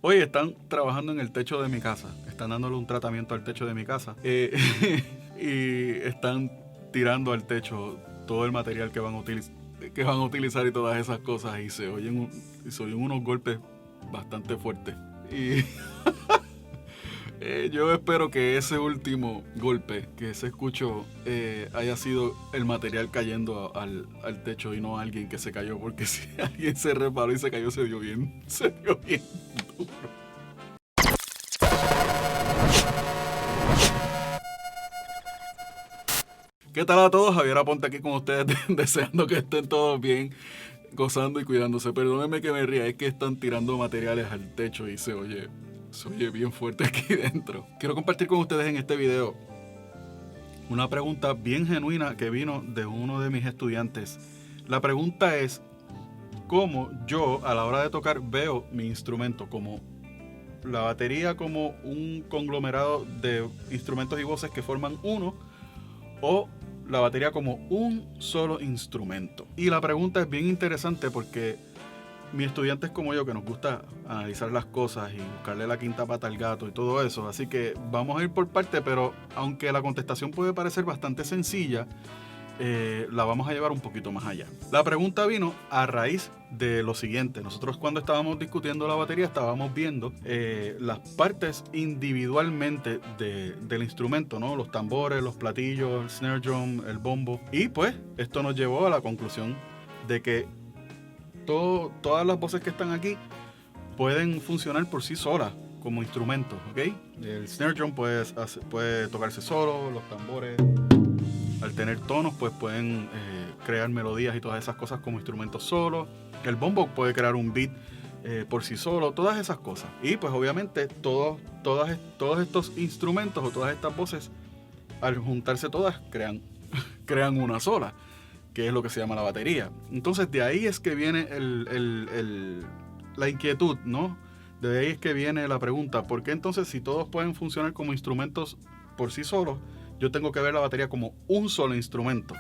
Hoy están trabajando en el techo de mi casa. Están dándole un tratamiento al techo de mi casa. Y están tirando al techo todo el material que van a utilizar y todas esas cosas. Y se oyen unos golpes bastante fuertes. Y yo espero que ese último golpe que se escuchó haya sido el material cayendo al techo y no alguien que se cayó, porque si alguien se resbaló y se cayó se dio bien duro. ¿Qué tal a todos? Javier Aponte aquí con ustedes deseando que estén todos bien, gozando y cuidándose. Perdónenme que me ría, es que están tirando materiales al techo y se oye bien fuerte aquí dentro. Quiero compartir con ustedes en este video una pregunta bien genuina que vino de uno de mis estudiantes. La pregunta es, ¿cómo yo a la hora de tocar veo mi instrumento? Como la batería como un conglomerado de instrumentos y voces que forman uno, o la batería como un solo instrumento. Y la pregunta es bien interesante porque mis estudiantes como yo, que nos gusta analizar las cosas y buscarle la quinta pata al gato y todo eso, así que vamos a ir por parte, pero aunque la contestación puede parecer bastante sencilla, la vamos a llevar un poquito más allá. La pregunta vino a raíz de lo siguiente. Nosotros cuando estábamos discutiendo la batería estábamos viendo las partes individualmente del instrumento, ¿no? Los tambores, los platillos, el snare drum, el bombo. Y pues esto nos llevó a la conclusión de que todas las voces que están aquí pueden funcionar por sí solas como instrumentos, ¿ok? El snare drum puede tocarse solo, los tambores al tener tonos pues pueden crear melodías y todas esas cosas como instrumentos solos. El bombo puede crear un beat por sí solo, todas esas cosas. Y pues obviamente todos estos instrumentos o todas estas voces al juntarse todas crean una sola, que es lo que se llama la batería. Entonces de ahí es que viene la inquietud, ¿no? De ahí es que viene la pregunta, ¿por qué entonces si todos pueden funcionar como instrumentos por sí solos, yo tengo que ver la batería como un solo instrumento?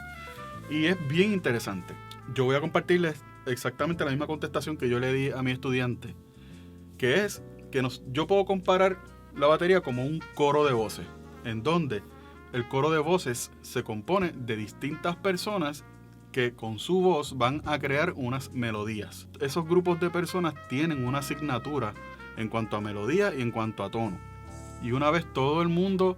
Y es bien interesante. Yo voy a compartirles exactamente la misma contestación que yo le di a mi estudiante, que es que yo puedo comparar la batería como un coro de voces, en donde el coro de voces se compone de distintas personas que con su voz van a crear unas melodías. Esos grupos de personas tienen una asignatura en cuanto a melodía y en cuanto a tono. Y una vez todo el mundo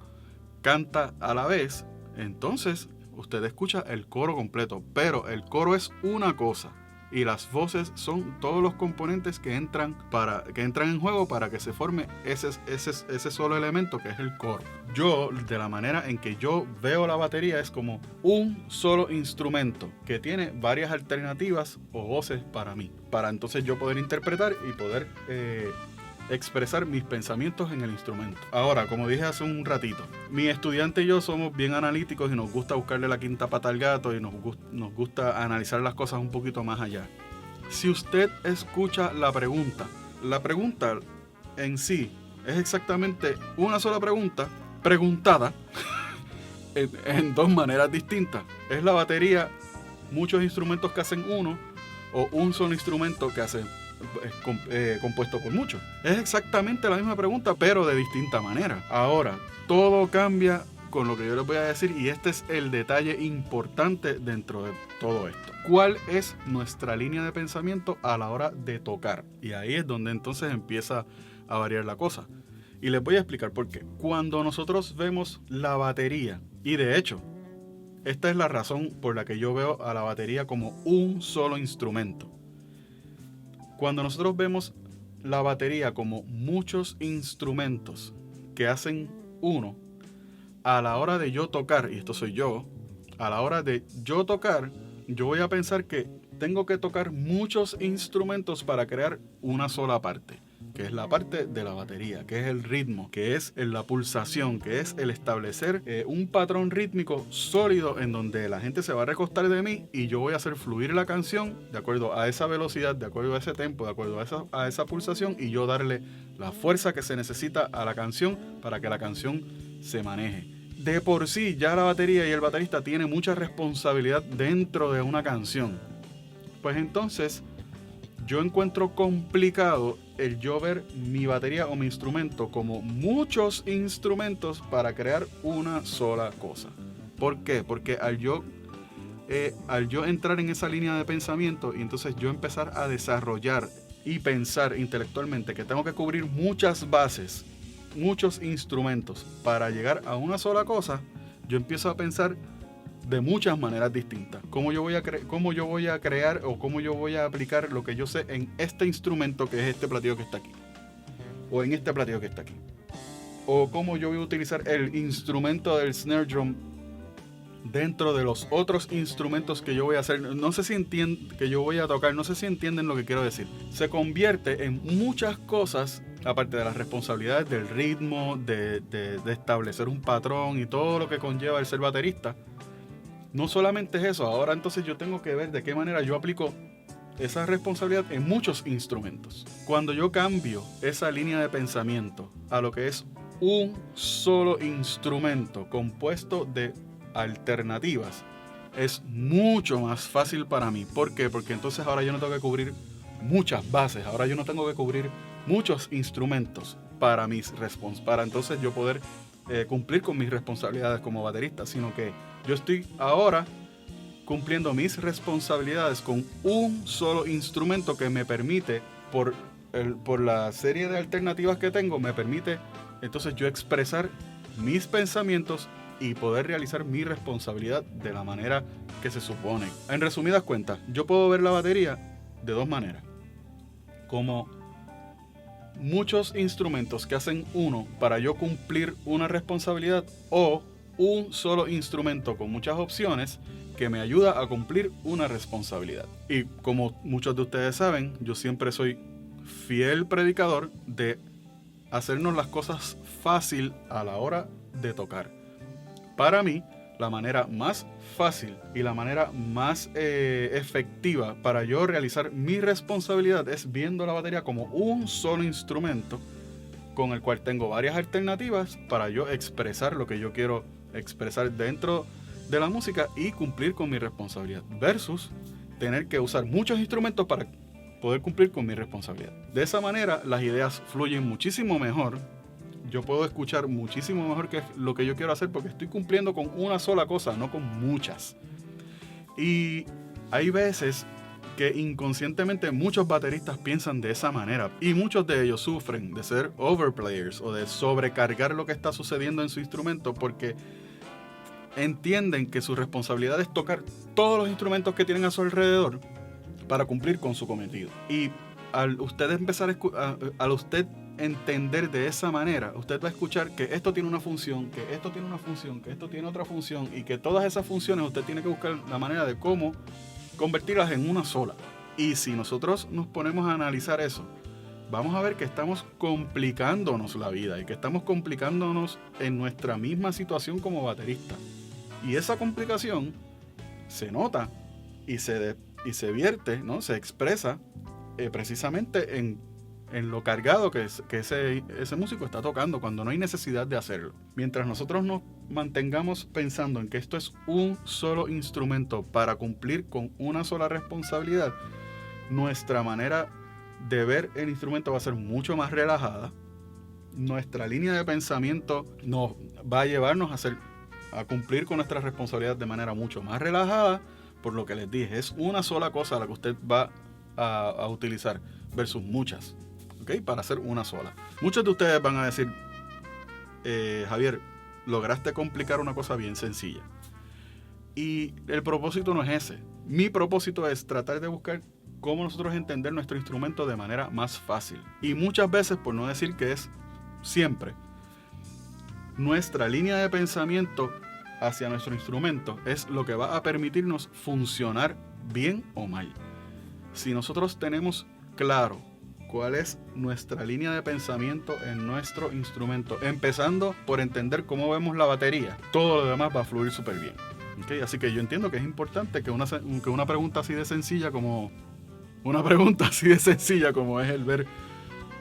canta a la vez, entonces usted escucha el coro completo, pero el coro es una cosa y las voces son todos los componentes que entran en juego para que se forme ese solo elemento que es el coro. Yo, de la manera en que yo veo la batería, es como un solo instrumento que tiene varias alternativas o voces para mí, para entonces yo poder interpretar y poder expresar mis pensamientos en el instrumento. Ahora, como dije hace un ratito, mi estudiante y yo somos bien analíticos y nos gusta buscarle la quinta pata al gato y nos gusta analizar las cosas un poquito más allá. Si usted escucha la pregunta en sí es exactamente una sola pregunta, preguntada en dos maneras distintas. Es la batería muchos instrumentos que hacen uno o un solo instrumento que hace compuesto por muchos. Es exactamente la misma pregunta, pero de distinta manera. Ahora, todo cambia con lo que yo les voy a decir, y este es el detalle importante dentro de todo esto. ¿Cuál es nuestra línea de pensamiento a la hora de tocar? Y ahí es donde entonces empieza a variar la cosa. Y les voy a explicar por qué. Cuando nosotros vemos la batería, y de hecho, esta es la razón por la que yo veo a la batería como un solo instrumento. Cuando nosotros vemos la batería como muchos instrumentos que hacen uno, a la hora de yo tocar, y esto soy yo, a la hora de yo tocar, yo voy a pensar que tengo que tocar muchos instrumentos para crear una sola parte, que es la parte de la batería, que es el ritmo, que es la pulsación, que es el establecer un patrón rítmico sólido en donde la gente se va a recostar de mí y yo voy a hacer fluir la canción de acuerdo a esa velocidad, de acuerdo a ese tempo, de acuerdo a esa pulsación, y yo darle la fuerza que se necesita a la canción para que la canción se maneje. De por sí ya la batería y el baterista tienen mucha responsabilidad dentro de una canción. Pues entonces yo encuentro complicado el yo ver mi batería o mi instrumento como muchos instrumentos para crear una sola cosa. ¿Por qué? Porque al yo entrar en esa línea de pensamiento y entonces yo empezar a desarrollar y pensar intelectualmente que tengo que cubrir muchas bases, muchos instrumentos para llegar a una sola cosa, yo empiezo a pensar de muchas maneras distintas. ¿Cómo yo voy a crear o cómo yo voy a aplicar lo que yo sé en este instrumento que es este platillo que está aquí? O en este platillo que está aquí. O cómo yo voy a utilizar el instrumento del snare drum dentro de los otros instrumentos que yo voy a hacer. No sé si entienden que yo voy a tocar, no sé si entienden lo que quiero decir. Se convierte en muchas cosas, aparte de las responsabilidades del ritmo, de establecer un patrón y todo lo que conlleva el ser baterista. No solamente es eso, ahora entonces yo tengo que ver de qué manera yo aplico esa responsabilidad en muchos instrumentos. Cuando yo cambio esa línea de pensamiento a lo que es un solo instrumento compuesto de alternativas, es mucho más fácil para mí. ¿Por qué? Porque entonces ahora yo no tengo que cubrir muchas bases, ahora yo no tengo que cubrir muchos instrumentos para entonces yo poder cumplir con mis responsabilidades como baterista, sino que yo estoy ahora cumpliendo mis responsabilidades con un solo instrumento que me permite, por la serie de alternativas que tengo, me permite entonces yo expresar mis pensamientos y poder realizar mi responsabilidad de la manera que se supone. En resumidas cuentas, yo puedo ver la batería de dos maneras. Como muchos instrumentos que hacen uno para yo cumplir una responsabilidad, o un solo instrumento con muchas opciones que me ayuda a cumplir una responsabilidad. Y como muchos de ustedes saben, yo siempre soy fiel predicador de hacernos las cosas fácil a la hora de tocar. Para mí, la manera más fácil y la manera más efectiva para yo realizar mi responsabilidad es viendo la batería como un solo instrumento con el cual tengo varias alternativas para yo expresar lo que yo quiero expresar dentro de la música y cumplir con mi responsabilidad, versus tener que usar muchos instrumentos para poder cumplir con mi responsabilidad. De esa manera las ideas fluyen muchísimo mejor. Yo puedo escuchar muchísimo mejor que lo que yo quiero hacer porque estoy cumpliendo con una sola cosa, no con muchas. Y hay veces que inconscientemente muchos bateristas piensan de esa manera y muchos de ellos sufren de ser overplayers o de sobrecargar lo que está sucediendo en su instrumento porque entienden que su responsabilidad es tocar todos los instrumentos que tienen a su alrededor para cumplir con su cometido. Y al usted empezar al usted entender de esa manera, usted va a escuchar que esto tiene una función, que esto tiene una función, que esto tiene otra función y que todas esas funciones usted tiene que buscar la manera de cómo convertirlas en una sola. Y si nosotros nos ponemos a analizar eso, vamos a ver que estamos complicándonos la vida y que estamos complicándonos en nuestra misma situación como baterista. Y esa complicación se nota y se vierte, ¿no? Se expresa precisamente en lo cargado que ese músico está tocando cuando no hay necesidad de hacerlo. Mientras nosotros nos mantengamos pensando en que esto es un solo instrumento para cumplir con una sola responsabilidad, nuestra manera de ver el instrumento va a ser mucho más relajada. Nuestra línea de pensamiento nos va a llevarnos a cumplir con nuestra responsabilidad de manera mucho más relajada. Por lo que les dije, es una sola cosa la que usted va a utilizar versus muchas, ¿okay? Para hacer una sola. Muchos de ustedes van a decir, Javier, lograste complicar una cosa bien sencilla. Y el propósito no es ese. Mi propósito es tratar de buscar cómo nosotros entender nuestro instrumento de manera más fácil. Y muchas veces, por no decir que es siempre, nuestra línea de pensamiento hacia nuestro instrumento es lo que va a permitirnos funcionar bien o mal. Si nosotros tenemos claro cuál es nuestra línea de pensamiento en nuestro instrumento, empezando por entender cómo vemos la batería, todo lo demás va a fluir súper bien. ¿Okay? Así que yo entiendo que es importante que una pregunta así de sencilla como es el ver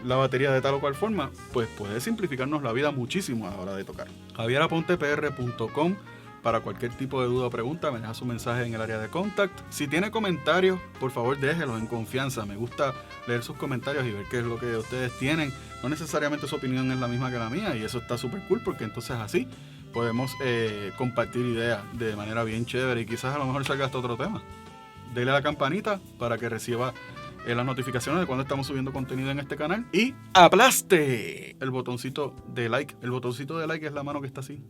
la batería de tal o cual forma, pues puede simplificarnos la vida muchísimo a la hora de tocar. JavierApontePR.com Para cualquier tipo de duda o pregunta, me deja su mensaje en el área de contact. Si tiene comentarios, por favor déjelos en confianza. Me gusta leer sus comentarios y ver qué es lo que ustedes tienen. No necesariamente su opinión es la misma que la mía y eso está súper cool porque entonces así podemos compartir ideas de manera bien chévere y quizás a lo mejor salga hasta otro tema. Dele a la campanita para que reciba las notificaciones de cuando estamos subiendo contenido en este canal y aplaste el botoncito de like. El botoncito de like es la mano que está así.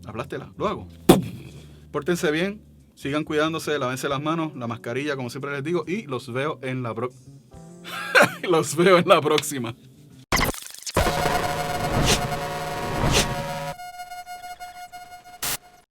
Aplástela, lo hago. Pórtense bien, sigan cuidándose, lávense las manos, la mascarilla como siempre les digo y los veo en la próxima.